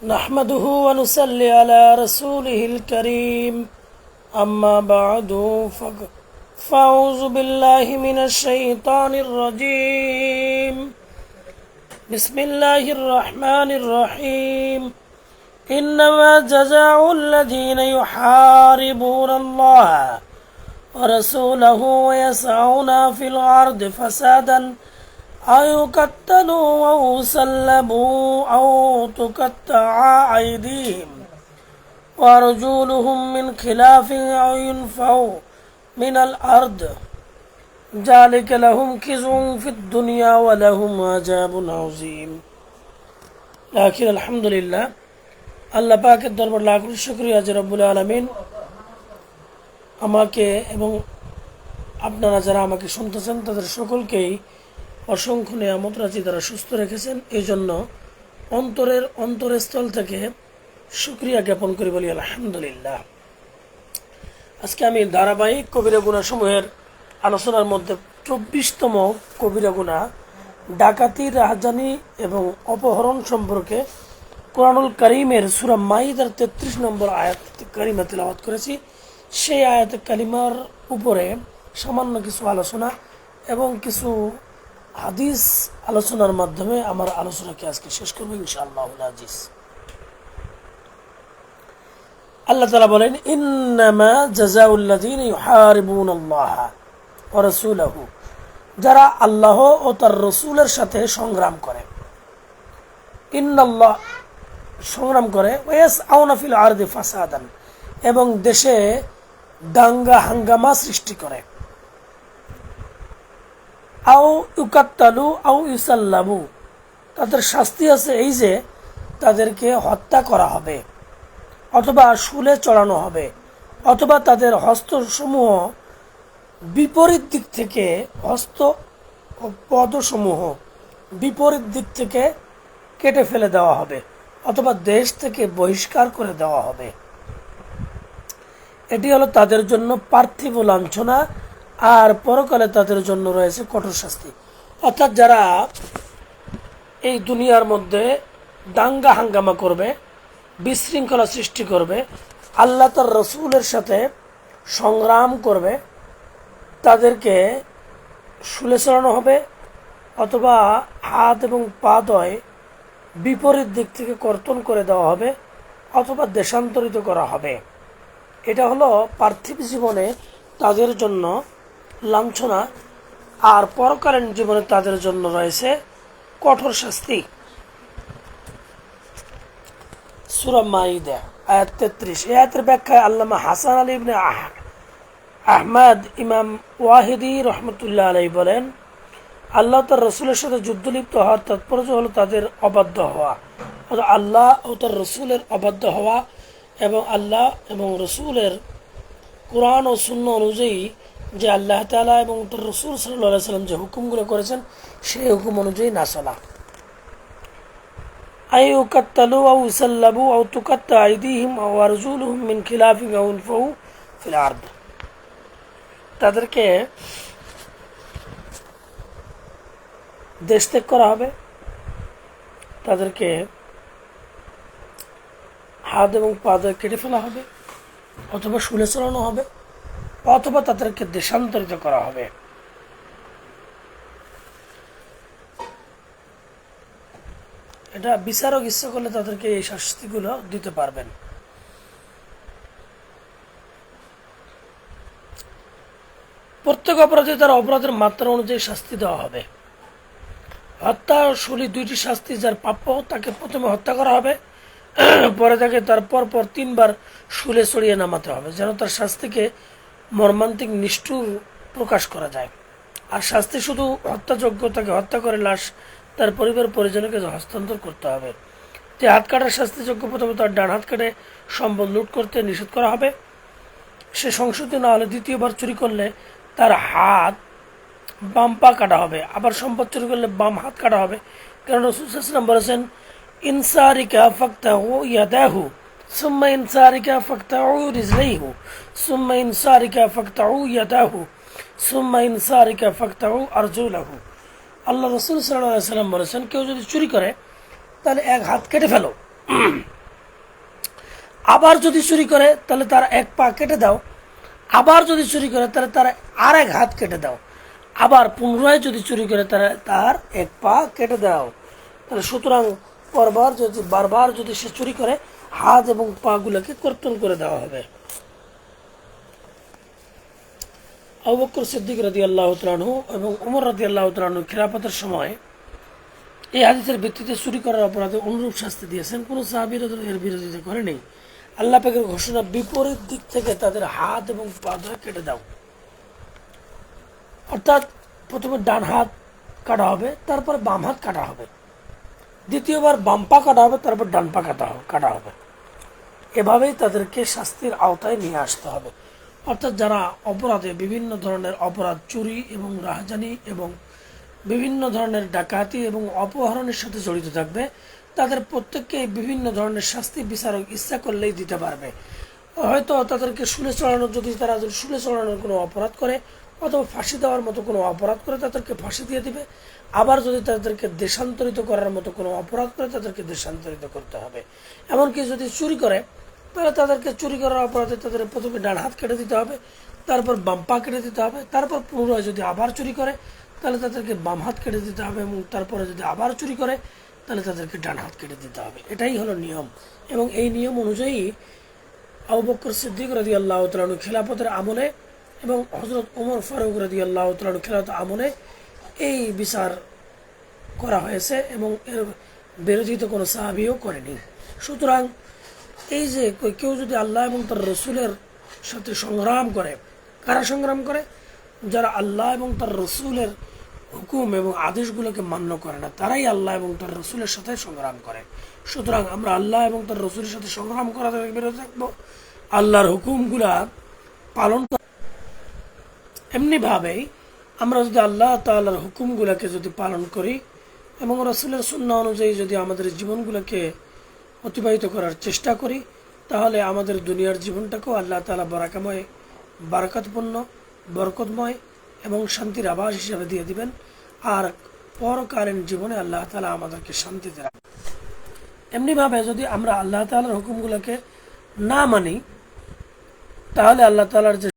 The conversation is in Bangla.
نحمده ونصلي على رسوله الكريم أما بعد فأعوذ بالله من الشيطان الرجيم بسم الله الرحمن الرحيم إنما جزاء الذين يحاربون الله ورسوله ويسعون في الأرض فسادا أو يقتلوا أو يسلبوا أو تقطع أيديهم وأرجلهم من خلاف أو ينفوا من الأرض ذلك لهم خزي في الدنيا ولهم عذاب عظيم لكن الحمد لله আল্লাহ পাকের দরবার লাখ শুকরিয়া যে রব্বুল আলামিন আমাকে এবং আপনারা যারা আমাকে শুনতেছেন তাদের সকলকেই অসংখ্য নিয়ামত রাজি দ্বারা সুস্থ রেখেছেন। এই জন্য অন্তরস্থল থেকে শুকরিয়া জ্ঞাপন করি, বলি আলহামদুলিল্লাহ। আজকে আমি ধারাবাহিক কবিরা গুনাহ সমূহের আলোচনার মধ্যে 24তম কবিরা গুনাহ ডাকাতি, রাহাজানি এবং অপহরণ সম্পর্কে কোরআনুল কারীমের সূরা মাইদার 33 নম্বর আয়াত কারিমা তেলাওয়াত করেছি। সেই আয়াত কালিমার উপরে সামান্য কিছু আলোচনা এবং কিছু হাদিস আলোচনার মাধ্যমে আমার আলোচনাকে আজকে শেষ করবো ইনশাআল্লাহুল আজিজ। আল্লাহ তাআলা বলেন, ইন্নামা জাযাউল্লাযীনা ইউহারিবুনাল্লাহ ওয়া রাসূলাহু, যারা আল্লাহ ও তার রাসূলের সাথে সংগ্রাম করে, ইন্নাল্লাহ সংগ্রাম করে, ওয়ায়াসআউনা ফিল আরদি ফাসাদান, এবং দেশে দাঙ্গা হাঙ্গামা সৃষ্টি করে, আও ইউকাত্তালু আও ইউসাল্লাবু, তাদের শাস্তি আছে এই যে তাদেরকে হত্যা করা হবে অথবা শুলে চড়ানো হবে অথবা তাদের হস্তসমূহ বিপরীত দিক থেকে পদসমূহ বিপরীত দিক থেকে কেটে ফেলে দেওয়া হবে অথবা দেশ থেকে বহিষ্কার করে দেওয়া হবে। এটি হলো তাদের জন্য পার্থিব লাঞ্ছনা, আর পরকালে তাদের জন্য রয়েছে কঠোর শাস্তি। অর্থাৎ যারা এই দুনিয়ার মধ্যে দাঙ্গা হাঙ্গামা করবে, বিশৃঙ্খলা সৃষ্টি করবে, আল্লাহ তার রসুলের সাথে সংগ্রাম করবে, তাদেরকে শুলে চড়ানো হবে অথবা হাত এবং পা দয় বিপরীত দিক থেকে কর্তন করে দেওয়া হবে অথবা দেশান্তরিত করা হবে। এটা হলো পার্থিব জীবনে তাদের জন্য লাঞ্ছনা, আর পরকালীন জীবনে তাদের জন্য রয়েছে কঠোর শাস্তি। সূরা মাইদা আয়াত 33। এই আয়াতের ব্যাখ্যায় আল্লামা হাসান আলী ইবনে আহমদ ইমাম ওয়াহিদি রহমতুল্লাহ আলাইহি বলেন, আল্লাহ তার রসুলের সাথে যুদ্ধ লিপ্ত হওয়ার তাৎপর্য হলো তাদের অবাধ্য হওয়া, আল্লাহ ও তার রসুলের অবাধ্য হওয়া এবং আল্লাহ এবং রসুলের কোরআন ও সুন্নাহ অনুযায়ী যে আল্লাহ তাআলা এবং তার রাসূল সাল্লাল্লাহু আলাইহি ওয়াসাল্লাম যে হুকুমগুলো করেছেন সেই হুকুম অনুযায়ী না চলা। আইয়ুকাত্তালু আও ইউসাল্লাবু আও তুকাত্তা আইদিহিম আও আরজুলুহুম মিন খিলাফিন আও ইউনফাউ ফিল আরদ, তাদেরকে দেশ ত্যাগ করা হবে, তাদেরকে হাত এবং পা কেটে ফেলা হবে অথবা শুলে চড়ানো হবে অথবা তাদেরকে দেশান্তরিত করা হবে। এটা বিচারক ইচ্ছা করলে তাদেরকে এই শাস্তিগুলো দিতে পারবেন। প্রত্যেক অপরাধী তার অপরাধের মাত্রা অনুযায়ী শাস্তি দেওয়া হবে। হত্যা ও শুলি দুইটি শাস্তি, যার প্রাপ্য তাকে প্রথমে হত্যা করা হবে, পরে তাকে তার পর 3 বার শুলে চড়িয়ে নামাতে হবে, যেন তার শাস্তিকে মর্মান্তিক নিষ্ঠুর প্রকাশ করা যায়। আর শাস্তি শুধু হত্যাযোগ্য, তাকে হত্যা করে লাশ তার পরিবার পরিজনকে হস্তান্তর করতে হবে। যে হাত কাটার শাস্তিযোগ্য, প্রথমে তার ডান হাত কেটে সম্পদ লুট করতে নিষেধ করা হবে। সে সংশোধিত না হলে দ্বিতীয়বার চুরি করলে তার হাত বাম পা কাটা হবে, আবার সম্পদ চুরি করলে বাম হাত কাটা হবে। কারণ রাসূল সাল্লাল্লাহু আলাইহি ওয়াসাল্লাম বলেছেন, ইনসারিকা ফাকতাহু ইয়াদাহু সুম্মা ইনসারিকা ফাকতাহু রিজলাইহু সুম্মা ইনসারিকা ফাকতাহু ইয়াদাহু সুম্মা ইনসারিকা ফাকতাহু আরজুলাহু। আল্লাহ রাসূল সাল্লাল্লাহু আলাইহি ওয়াসাল্লাম বলেছেন, কেউ যদি চুরি করে তাহলে এক হাত কেটে ফেলো, আবার যদি চুরি করে তাহলে তার এক পা কেটে দাও, আবার যদি চুরি করে তাহলে তার আর এক হাত কেটে দাও, আবার পুনরায় যদি চুরি করে তাহলে তার এক পা কেটে দাও। তাহলে সুতরাং বারবার যদি সে চুরি করে হাত এবং পা গুলোকে কর্তন করে দেওয়া হবে। আবু বকর সিদ্দিক রাদিয়াল্লাহু তাআলা আনহু এবং ওমর রাদিয়াল্লাহু তাআলা আনহু খিলাফতের সময় এই হাদিসের ভিত্তিতে চুরি করার অপরাধে অনুরূপ শাস্তি দিয়েছেন। কোনো সাহাবী এর বিরোধিতা করেনি। আল্লাহ পাকের ঘোষণা, বিপরীত দিক থেকে তাদের হাত এবং পা ধরে কেটে দাও। অর্থাৎ প্রথমে ডান হাত কাটা হবে, তারপর বাম হাত কাটা হবে, দ্বিতীয়বার বাম পা কাটা হবে, তারপর ডান পা কাটা হবে। এভাবেই তাদেরকে শাস্তির আওতায় নিয়ে আসতে হবে। অর্থাৎ যারা অপরাধে বিভিন্ন ধরনের অপরাধ, চুরি এবং রাহাজানি এবং বিভিন্ন ধরনের ডাকাতি এবং অপহরণের সাথে জড়িত থাকবে, তাদের প্রত্যেককে বিভিন্ন ধরনের শাস্তি বিচারক ইচ্ছা করলেই দিতে পারবে। হয়তো তাদেরকে শুলে চড়ানোর, যদি তারা শুলে চড়ানোর কোনো অপরাধ করে অথবা ফাঁসি দেওয়ার মতো কোনো অপরাধ করে তাদেরকে ফাঁসি দিয়ে দিবে। আবার যদি তাদেরকে দেশান্তরিত করার মতো কোনো অপরাধ করে তাদেরকে দেশান্তরিত করতে হবে। এমনকি যদি চুরি করে তাহলে তাদেরকে চুরি করার অপরাধে তাদের প্রথমে ডান হাত কেটে দিতে হবে, তারপর বাম পা কেটে দিতে হবে, তারপর পুনরায় যদি আবার চুরি করে তাহলে তাদেরকে বাম হাত কেটে দিতে হবে, এবং তারপরে যদি আবার চুরি করে তাহলে তাদেরকে ডান হাত কেটে দিতে হবে। এটাই হলো নিয়ম। এবং এই নিয়ম অনুযায়ী আবু বকর সিদ্দিক রাদিয়াল্লাহু তাআলা আনহু খিলাফতের আমলে এবং হযরত ওমর ফারুক রাদিয়াল্লাহু তাআলা আনহু খিলাফতের আমলে এই বিচার করা হয়েছে এবং এর বিরোধিতা কোনো সাহাবীও করেনি। সুতরাং এই যে কেউ যদি আল্লাহ এবং তার রসুলের সাথে সংগ্রাম করে, কারা সংগ্রাম করে? যারা আল্লাহ এবং তার রসুলের হুকুম এবং আদেশগুলোকে মান্য করে না, তারাই আল্লাহ এবং তার রসুলের সাথে সংগ্রাম করে। সুতরাং আমরা আল্লাহ এবং তার রসুলের সাথে সংগ্রাম করা থেকে বিরত থাকবো, আল্লাহর হুকুমগুলা পালন। এমনিভাবেই আমরা যদি আল্লাহ তাআলার হুকুমগুলোকে যদি পালন করি এবং রসুলের সুন্নাহ অনুযায়ী যদি আমাদের জীবনগুলোকে অতিবাহিত করার চেষ্টা করি, তাহলে আমাদের দুনিয়ার জীবনটাকেও আল্লাহ তাআলা বারাকাতপূর্ণ, বরকতময় এবং শান্তির আবাস হিসাবে দিয়ে দিবেন। আর পরকালীন জীবনে আল্লাহ তাআলা আমাদেরকে শান্তিতে রাখবেন। এমনিভাবে যদি আমরা আল্লাহ তাআলার হুকুমগুলোকে না মানি, তাহলে আল্লাহ তাআলার যে